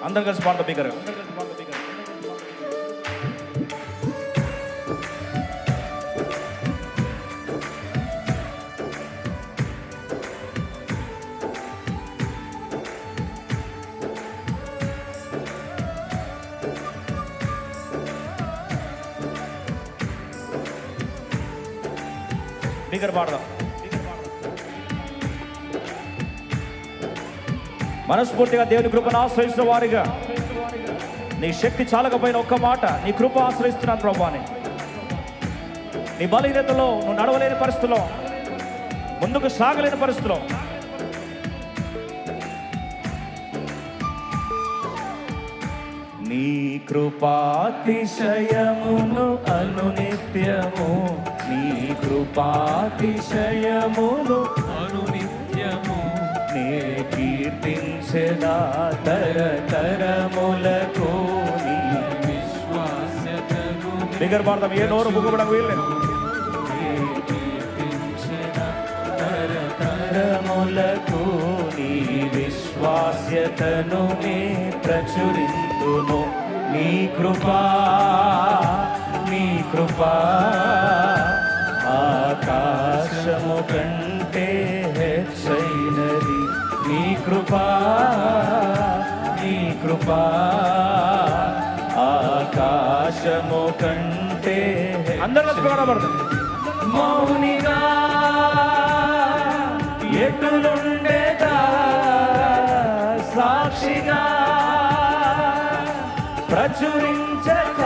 అందరం కలిసి పాడతాం బిగ్గరగా. బిగ్గర పాడదాం. మనస్ఫూర్తిగా దేవుని కృపను ఆశ్రయిస్తున్న వారిగా, నీ శక్తి చాలకపోయిన ఒక్క మాట, నీ కృప ఆశ్రయిస్తున్నాను ప్రభువాని. నీ బలహీనతలో నువ్వు నడవలేని పరిస్థితిలో, ముందుకు సాగలేని పరిస్థితిలో నీ కృపాతిశయమును అనునిత్యము, నీ కృపాతిశయమును అనునిత్యము నే కీర్తించెదా తరతరములకు నీ విశ్వాస్యతను. బిగ్గర పాడదాం, ఏ నోరు ముగ్గబడకు వీల్లేదు. తరతరములకు నీ విశ్వాస్యతను నే ప్రచురింతును. నీ కృపా ఆకాశము కంటే హెచ్చైనది. నీ కృపా ఆకాశము కంటే. అందరూ కనబడుతుంది. మౌనిగా ఎటులుండేదా సాక్షిగా ప్రచురించక,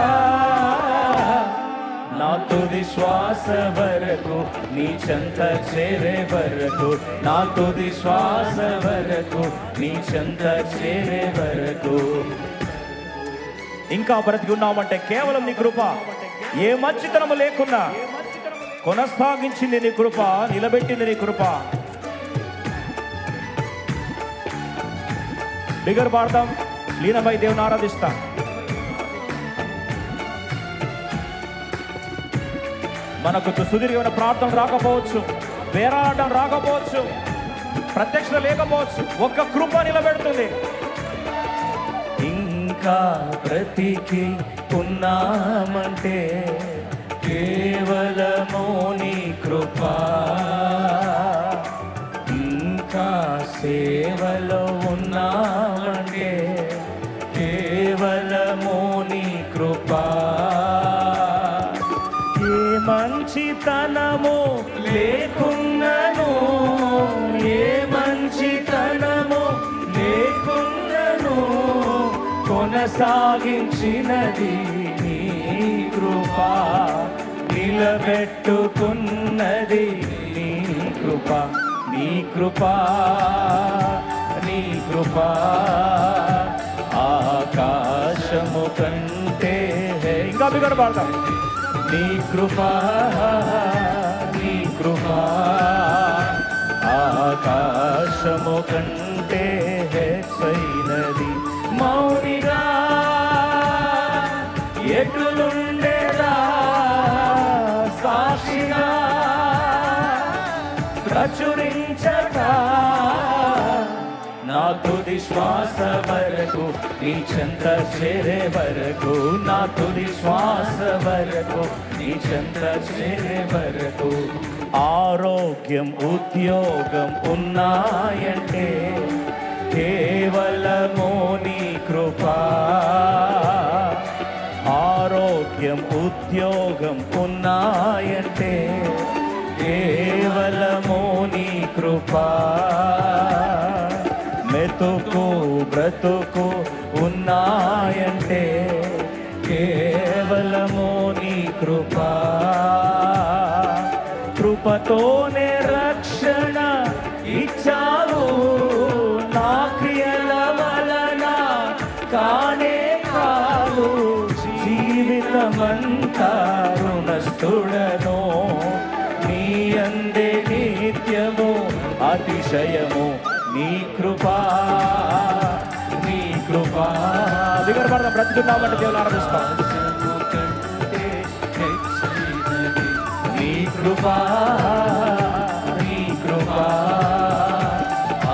నా తుది శ్వాస వరకు నీ చెంత చేరే వరకు, నా తుది శ్వాస వరకు నీ చెంత చేరే వరకు. ఇంకా బ్రతికి ఉన్నామంటే కేవలం నీ కృప. ఏ మంచితనము లేకున్నా కొనసాగించింది నీ కృప, నిలబెట్టింది నీ కృప. బిగ్గర పాడతాం, లీనమై దేవుని ఆరాధిస్తాం. మనకు సుదీర్ఘమైన ప్రార్థన రాకపోవచ్చు, వేరాడడం రాకపోవచ్చు, ప్రత్యక్షత లేకపోవచ్చు, ఒక్క కృప నిలబెడుతుంది. ఇంకా బ్రతికి ఉన్నామంటే కేవలము నీ కృప. ఇంకా సేవలో ఉన్నామంటే కేవలము నీ కృప. ఏ మంచితనము లేకున్నను, ఏ మంచితనము లేకున్నను కొనసాగించినది నీ కృప, నిలబెట్టుకున్నది నీ కృప. నీ కృప ఆకాశము కంటే. ఇంకా బిగ్గర పాడతాం. నీ కృప ఆకాశము కంటే హెచ్చైనది. మౌనిగా ఎటులుండేదా సాక్షిగా ప్రచురించక, నా తుది శ్వాస వరకు నీ చెంత చేరే వరకు, నా తుది శ్వాస వరకు నీ చెంత చేరే వరకు. ఆరోగ్యం ఉద్యోగం ఉన్నాయంటే కేవలము నీ కృప. ఆరోగ్యం ఉద్యోగం ఉన్నాయంటే కేవలము నీ కృప. మెతుకు బ్రతుకు ఉన్నాయంటే కేవలము నీ కృప. కృపతోనే రక్షణ ఇచ్చావు, నా క్రియల వలన కానే కాదు. జీవితమంతా రుణస్థుడను, నీ అందే నిత్యము అతిశయము. నీ కృపా దిగర పడదాం. బ్రతుకున్నామంటే దేవుని ఆరాధిస్తాం. నీ కృపా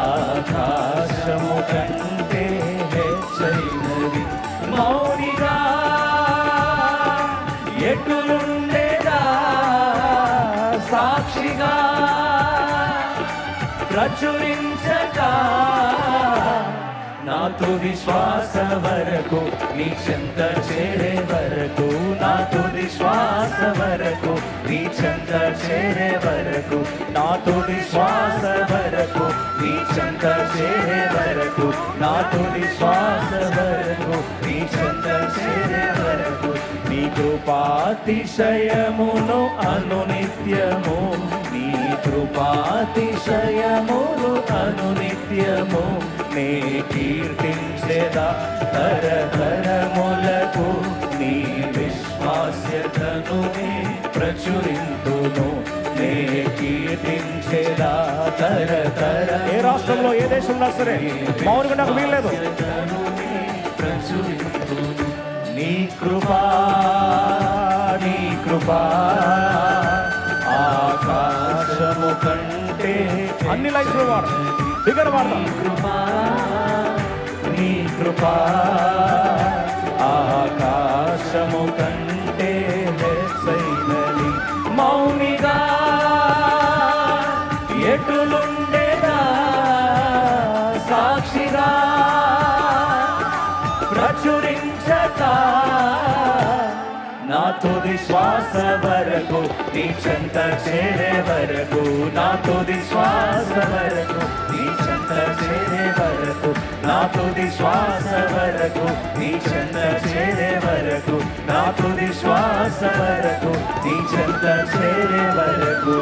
ఆకాశము కంటే హెచ్చైనది. ప్రచురించక నా తుది శ్వాస వరకు నీ చెంత చేరే వరకు నా తుది శ్వాస వరకు నీ చెంత చేరే వరకు నా తుది శ్వాస వరకు నీ చెంత చేరే వరకు నా తుది శ్వాస వరకు నీ చెంత చేరే వరకు నీ కృపాతిశయమును అనునిత్యము నీ కృపాతిశయమును అనునిత్యము నే కీర్తించేదా తరతరములకు నీ విశ్వాస్యతను నే ప్రచురింతును నే కీర్తించేదా తరతర ఏ రాష్ట్రంలో ఏ దేశంలో సరే మౌనంగా నాకు వీల్లేదు. ప్రచురింతును నీ కృపా నీ కృపా ఆకాశము కంటే అన్ని లైఫ్లో వాడు దగ్గర వాడతాం. కృపా నీ కృపా ఆకాశము కంటే హెచ్చైనది మౌనిగా ఎటులుండేదా సాక్షిగా ప్రచురించక నా తుది శ్వాస వరకు నీ చెంత చేరే వరకు నా తుది శ్వాస వరకు నీ చెంత చేరే వరకు నా తుది శ్వాస వరకు నీ చెంత చేరే వరకు నా తుది శ్వాస వరకు నీ చెంత చేరే వరకు